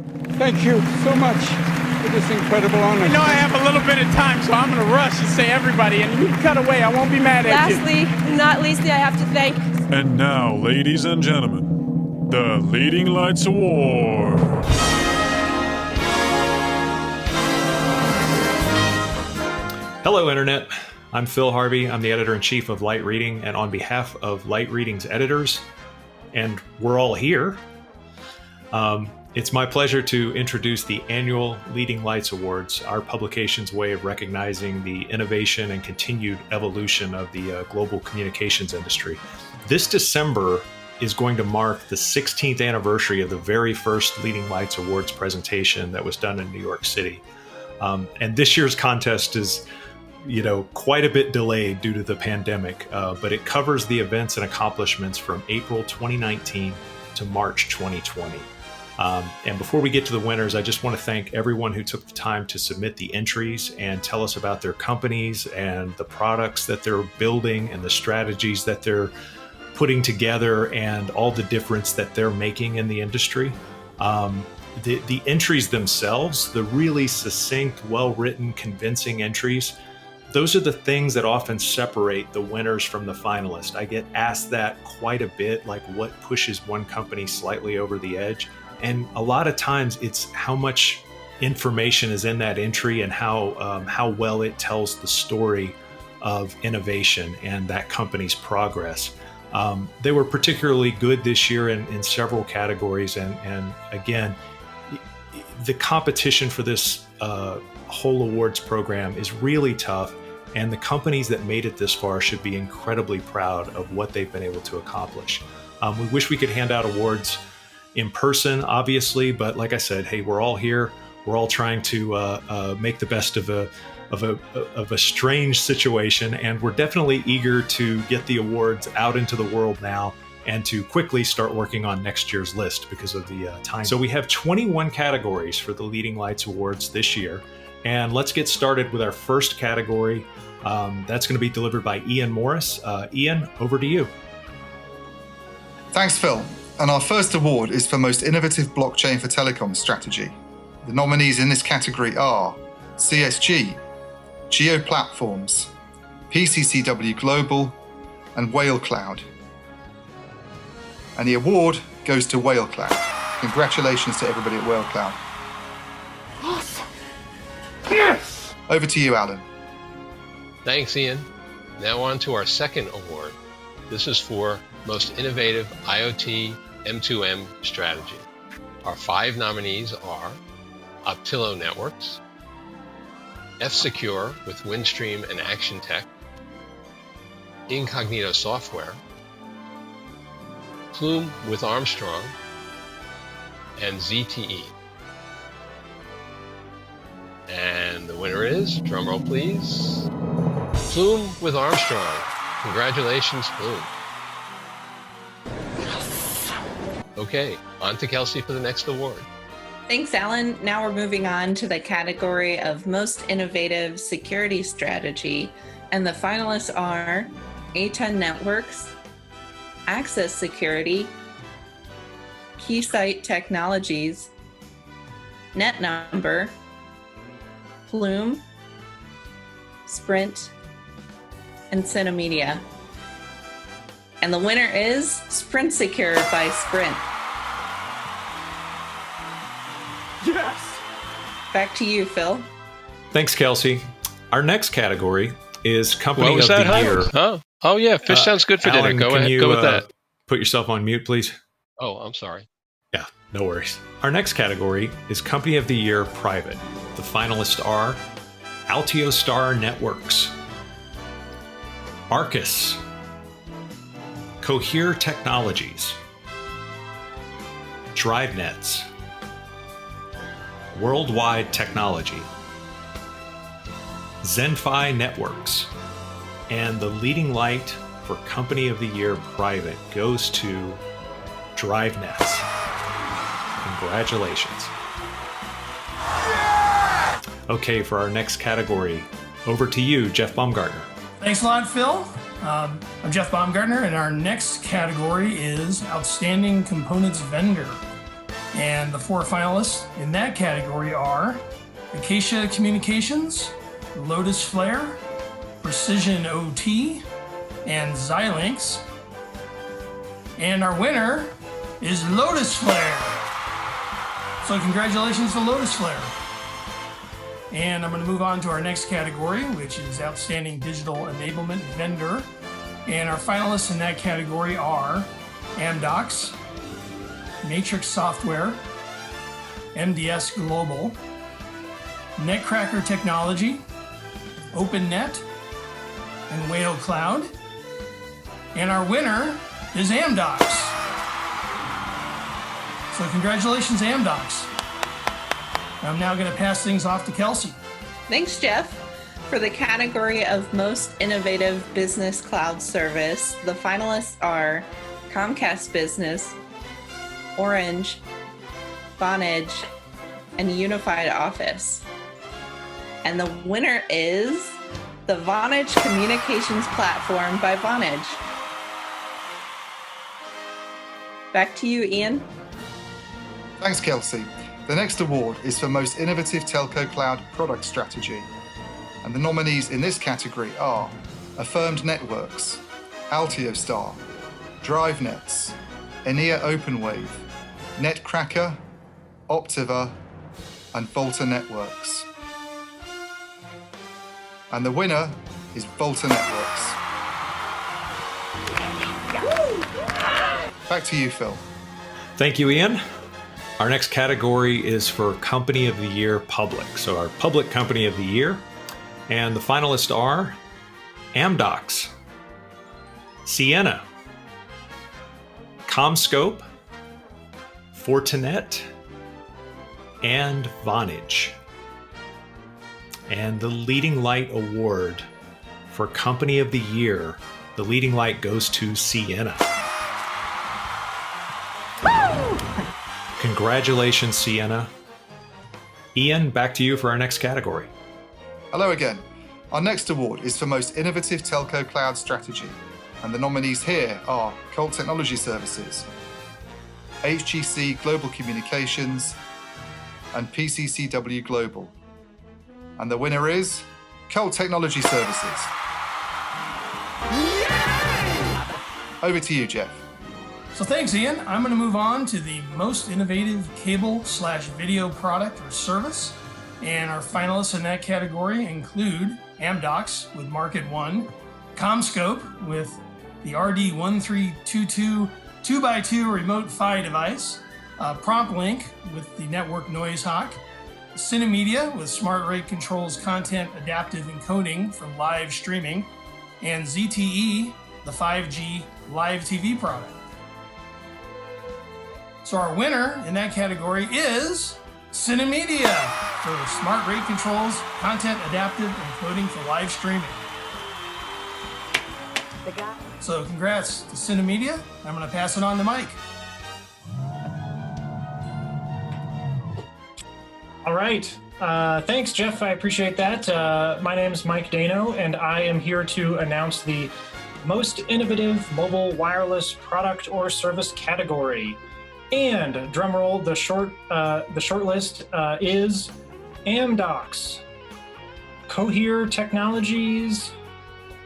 Thank you so much for this incredible honor. I know I have a little bit of time, so I'm going to rush and say everybody, and you can cut away. I won't be mad at you. Lastly, not leastly, I have to thank... And now, ladies and gentlemen, the Leading Lights Award. Hello, Internet. I'm Phil Harvey. I'm the editor-in-chief of Light Reading, and on behalf of Light Reading's editors, and we're all here, it's my pleasure to introduce the annual Leading Lights Awards, our publication's way of recognizing the innovation and continued evolution of the global communications industry. This December is going to mark the 16th anniversary of the very first Leading Lights Awards presentation that was done in New York City. And this year's contest is, quite a bit delayed due to the pandemic, but it covers the events and accomplishments from April 2019 to March 2020. And before we get to the winners, I just want to thank everyone who took the time to submit the entries and tell us about their companies and the products that they're building and the strategies that they're putting together and all the difference that they're making in the industry. The entries themselves, the really succinct, well-written, convincing entries, those are the things that often separate the winners from the finalists. I get asked that quite a bit, like what pushes one company slightly over the edge. And a lot of times it's how much information is in that entry and how well it tells the story of innovation and that company's progress. They were particularly good this year in several categories. And again, the competition for this whole awards program is really tough. And the companies that made it this far should be incredibly proud of what they've been able to accomplish. We wish we could hand out awards in person, obviously, but like I said, hey, we're all here. We're all trying to make the best of a strange situation, and we're definitely eager to get the awards out into the world now and to quickly start working on next year's list because of the time. So we have 21 categories for the Leading Lights Awards this year, and let's get started with our first category. That's going to be delivered by Ian Morris. Ian, over to you. Thanks, Phil. And our first award is for Most Innovative Blockchain for Telecoms Strategy. The nominees in this category are CSG, Geo Platforms, PCCW Global, and Whale Cloud. And the award goes to Whale Cloud. Congratulations to everybody at Whale Cloud. Awesome. Yes! Over to you, Alan. Thanks, Ian. Now on to our second award. This is for Most Innovative IoT M2M Strategy. Our 5 nominees are Optilo Networks, F-Secure with Windstream and Action Tech, Incognito Software, Plume with Armstrong, and ZTE. And the winner is, drumroll please, Plume with Armstrong. Congratulations, Plume. Okay, on to Kelsey for the next award. Thanks, Alan. Now we're moving on to the category of Most Innovative Security Strategy, and the finalists are A10 Networks, Access Security, Keysight Technologies, NetNumber, Plume, Sprint, and Cinemedia. And the winner is Sprint Secure by Sprint. Yes! Back to you, Phil. Thanks, Kelsey. Our next category is Company What was of that, the Year. Oh yeah, fish sounds good for Alan, dinner. Go can ahead, you, go with that. Put yourself on mute, please. Oh, I'm sorry. Yeah, no worries. Our next category is Company of the Year Private. The finalists are Altiostar Networks, Arcus, Cohere Technologies, DriveNets, Worldwide Technology, Zenfi Networks, and the leading light for Company of the Year Private goes to DriveNets. Congratulations. Okay, for our next category, over to you, Jeff Baumgartner. Thanks a lot, Phil. I'm Jeff Baumgartner, and our next category is Outstanding Components Vendor. And the 4 finalists in that category are Acacia Communications, Lotus Flare, Precision OT, and Xilinx. And our winner is Lotus Flare. So congratulations to Lotus Flare. And I'm going to move on to our next category, which is Outstanding Digital Enablement Vendor. And our finalists in that category are Amdocs, Matrix Software, MDS Global, Netcracker Technology, OpenNet, and Whale Cloud. And our winner is Amdocs. So congratulations, Amdocs. I'm now going to pass things off to Kelsey. Thanks, Jeff. For the category of Most Innovative Business Cloud Service, the finalists are Comcast Business, Orange, Vonage, and Unified Office. And the winner is the Vonage Communications Platform by Vonage. Back to you, Ian. Thanks, Kelsey. The next award is for Most Innovative Telco Cloud Product Strategy. And the nominees in this category are Affirmed Networks, AltioStar, DriveNets, Enea OpenWave, Netcracker, Optiva, and Volta Networks. And the winner is Volta Networks. Back to you, Phil. Thank you, Ian. Our next category is for Company of the Year Public. So our Public Company of the Year. And the finalists are Amdocs, Ciena, CommScope, Fortinet, and Vonage. And the Leading Light Award for Company of the Year, the Leading Light goes to Ciena. Congratulations, Ciena. Ian, back to you for our next category. Hello again. Our next award is for Most Innovative Telco Cloud Strategy. And the nominees here are Colt Technology Services, HGC Global Communications, and PCCW Global. And the winner is Colt Technology Services. Over to you, Jeff. So thanks, Ian. I'm going to move on to the Most Innovative Cable/Video Product or Service. And our finalists in that category include Amdocs with Market One, CommScope with the RD1322 2x2 remote PHY device, PromptLink with the network NoiseHawk, Cinemedia with Smart Rate Control's content adaptive encoding for live streaming, and ZTE, the 5G live TV product. So our winner in that category is Cinemedia for Smart Rate Control's content adaptive encoding for live streaming. So congrats to Cinemedia. I'm going to pass it on to Mike. All right. Thanks, Jeff. I appreciate that. My name is Mike Dano, and I am here to announce the Most Innovative Mobile Wireless Product or Service category. And drumroll, the short list is Amdocs, Cohere Technologies,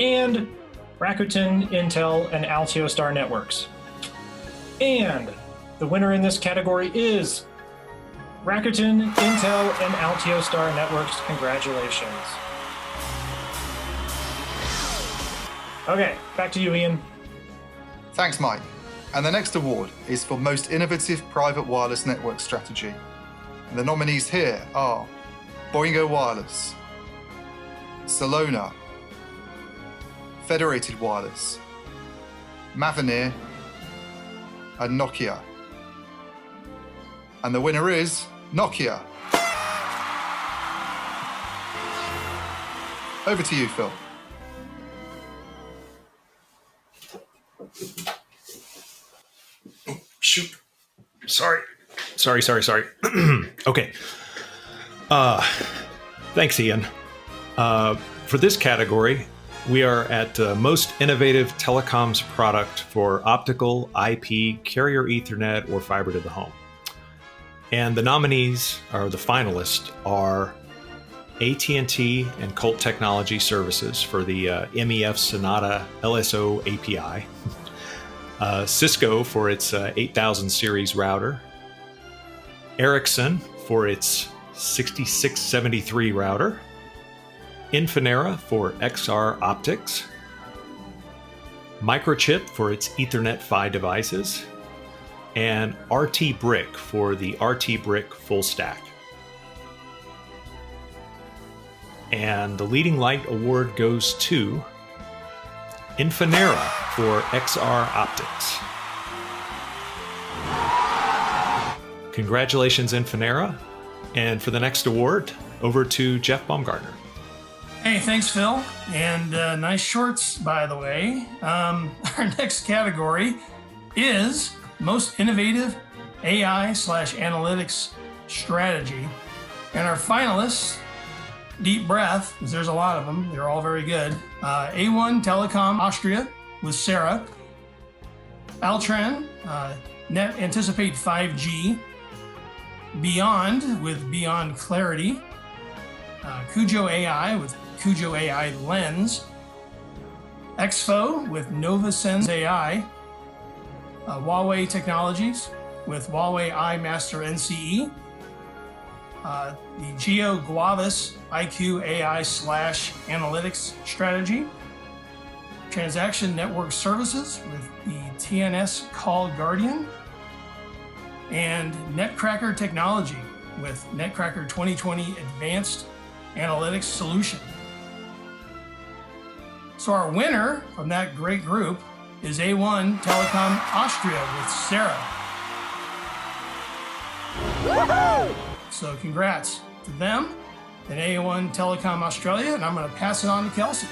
and Rakuten, Intel, and AltioStar Networks. And the winner in this category is Rakuten, Intel, and AltioStar Networks. Congratulations. Okay, back to you, Ian. Thanks, Mike. And the next award is for Most Innovative Private Wireless Network Strategy. And the nominees here are Boingo Wireless, Salona, Federated Wireless, Mavenir, and Nokia. And the winner is Nokia. Over to you, Phil. Shoot. Sorry. Okay. Thanks, Ian. For this category, we are at Most Innovative Telecoms Product for Optical, IP, Carrier Ethernet, or Fiber to the Home. And the nominees, or the finalists, are AT&T and Colt Technology Services for the MEF Sonata LSO API, Cisco for its 8000 series router, Ericsson for its 6673 router, Infinera for XR optics, Microchip for its Ethernet PHY devices, and RT Brick for the RT Brick full stack. And the Leading Light Award goes to Infinera for XR optics. Congratulations, Infinera. And for the next award, over to Jeff Baumgartner. Hey, thanks, Phil. And nice shorts, by the way. Our next category is Most Innovative AI/Analytics Strategy. And our finalists, deep breath, because there's a lot of them. They're all very good. A1 Telekom Austria with Sarah. Altran, Net Anticipate 5G. Beyond with Beyond Clarity. Cujo AI with Cujo AI Lens. Exfo with NovaSense AI. Huawei Technologies with Huawei iMaster NCE. The Geo Guavis IQ AI/Analytics Strategy. Transaction Network Services with the TNS Call Guardian. And Netcracker Technology with Netcracker 2020 Advanced Analytics Solution. So our winner from that great group is A1 Telekom Austria with Sarah. Woohoo! So congrats to them and A1 Telecom Australia, and I'm going to pass it on to Kelsey.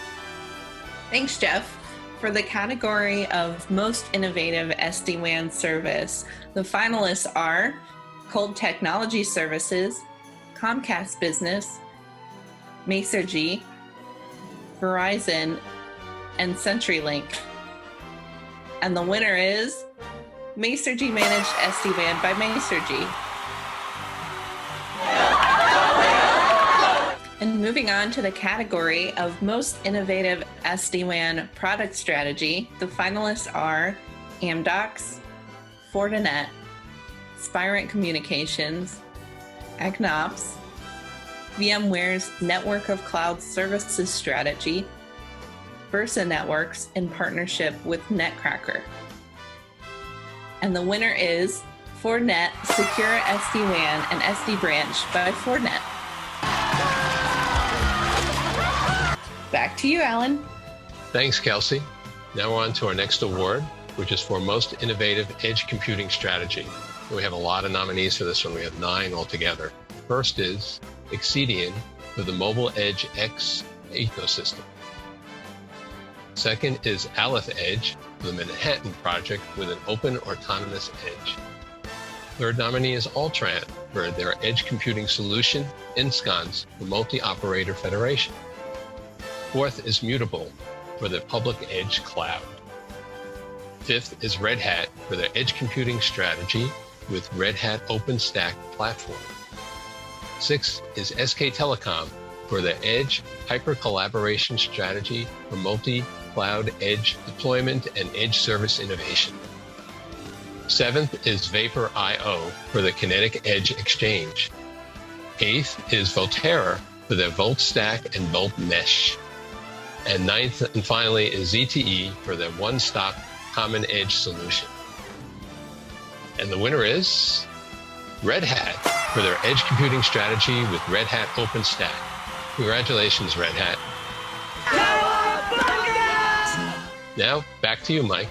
Thanks, Jeff. For the category of Most Innovative SD-WAN Service, the finalists are Colt Technology Services, Comcast Business, Masergy, Verizon, and CenturyLink. And the winner is Masergy Managed SD-WAN by Masergy. And moving on to the category of Most Innovative SD-WAN Product Strategy, the finalists are Amdocs, Fortinet, Spirent Communications, Agnops, VMware's Network of Cloud Services Strategy, Versa Networks in partnership with Netcracker. And the winner is Fortinet Secure SD-WAN and SD Branch by Fortinet. Back to you, Alan. Thanks, Kelsey. Now on to our next award, which is for Most Innovative Edge Computing Strategy. We have a lot of nominees for this one. We have 9 altogether. First is Exedian for the Mobile Edge X ecosystem. Second is Aleph Edge for the Manhattan Project with an open autonomous edge. Third nominee is Altran for their edge computing solution, Ensconce, for Multi-Operator Federation. Fourth is Mutable for the Public Edge Cloud. Fifth is Red Hat for their edge computing strategy with Red Hat OpenStack platform. Sixth is SK Telecom for their edge hyper-collaboration strategy for multi-cloud edge deployment and edge service innovation. Seventh is Vapor IO for the Kinetic Edge Exchange. Eighth is Volterra for their VoltStack and Volt Mesh. And ninth and finally is ZTE for their one-stop common edge solution. And the winner is Red Hat for their edge computing strategy with Red Hat OpenStack. Congratulations, Red Hat. Now, back to you, Mike.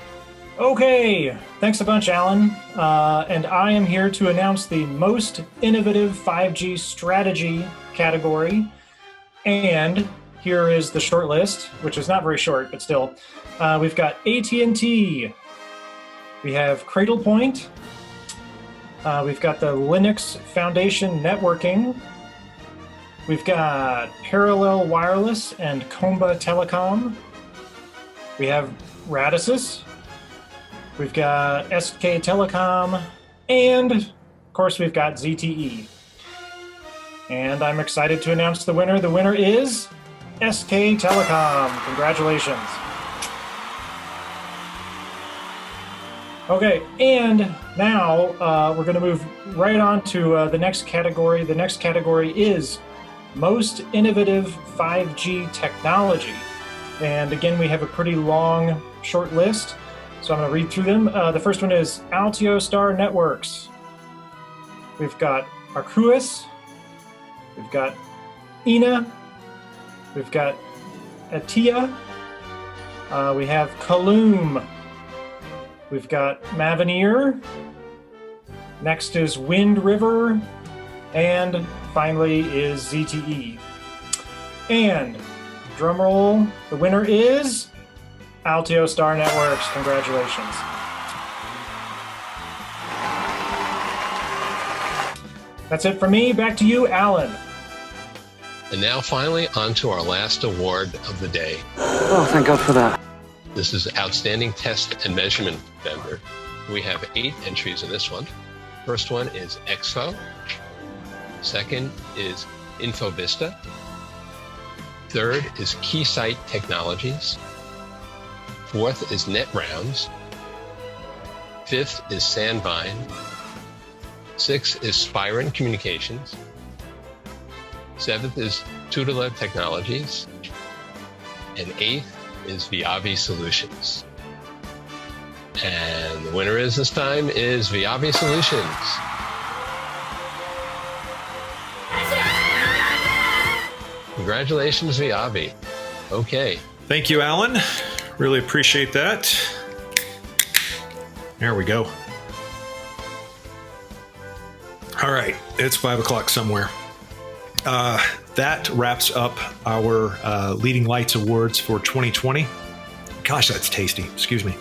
Okay, thanks a bunch, Alan. And I am here to announce the Most Innovative 5G Strategy category. And here is the short list, which is not very short, but still. We've got AT&T. We have Cradlepoint. We've got the Linux Foundation Networking. We've got Parallel Wireless and Comba Telecom. We have Radisys. We've got SK Telecom. And course, we've got ZTE. And I'm excited to announce the winner. The winner is SK Telecom. Congratulations. Okay, and now we're going to move right on to the next category. The next category is Most Innovative 5G Technology. And again, we have a pretty long, short list, so I'm going to read through them. The first one is Altiostar Networks. We've got Arcuus. We've got ENA. We've got Atia. We have Kaloom. We've got Mavenir. Next is Wind River. And finally is ZTE. And drumroll, the winner is Altiostar Networks. Congratulations. That's it for me. Back to you, Alan. And now finally on to our last award of the day. Oh, thank God for that. This is Outstanding Test and Measurement Vendor. We have 8 entries in this one. First one is Expo. Second is Infovista. Third is Keysight Technologies. Fourth is NetRounds. Fifth is Sandvine. Sixth is Spirent Communications. Seventh is Tutela Technologies. And eighth is Viavi Solutions. And the winner is this time is Viavi Solutions. Congratulations, Viavi. Okay. Thank you, Alan. Really appreciate that. There we go. All right, it's 5 o'clock somewhere. That wraps up our Leading Lights Awards for 2020. Gosh, that's tasty. Excuse me.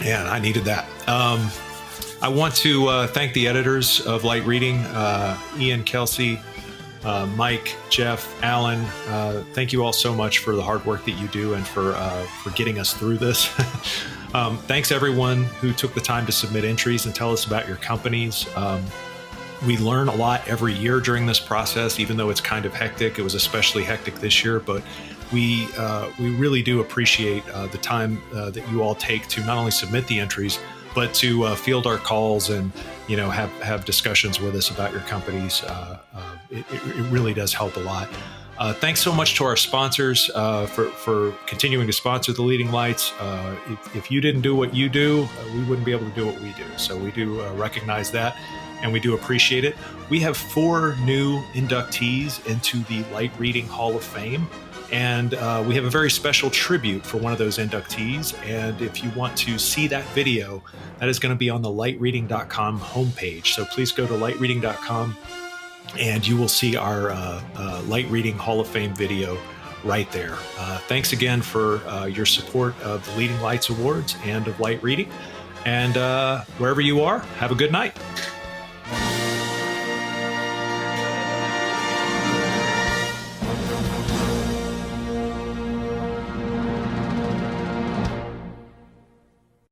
Yeah, I needed that. I want to thank the editors of Light Reading, Ian, Kelsey, Mike, Jeff, Alan. Thank you all so much for the hard work that you do and for getting us through this. Thanks everyone who took the time to submit entries and tell us about your companies. We learn a lot every year during this process, even though it's kind of hectic. It was especially hectic this year, but we really do appreciate the time that you all take to not only submit the entries, but to field our calls and have discussions with us about your companies. It really does help a lot. Thanks so much to our sponsors for continuing to sponsor the Leading Lights. If you didn't do what you do, we wouldn't be able to do what we do. So we do recognize that, and we do appreciate it. We have 4 new inductees into the Light Reading Hall of Fame, and we have a very special tribute for one of those inductees. And if you want to see that video, that is going to be on the lightreading.com homepage. So please go to lightreading.com and you will see our Light Reading Hall of Fame video right there. Thanks again for your support of the Leading Lights Awards and of Light Reading. And wherever you are, have a good night.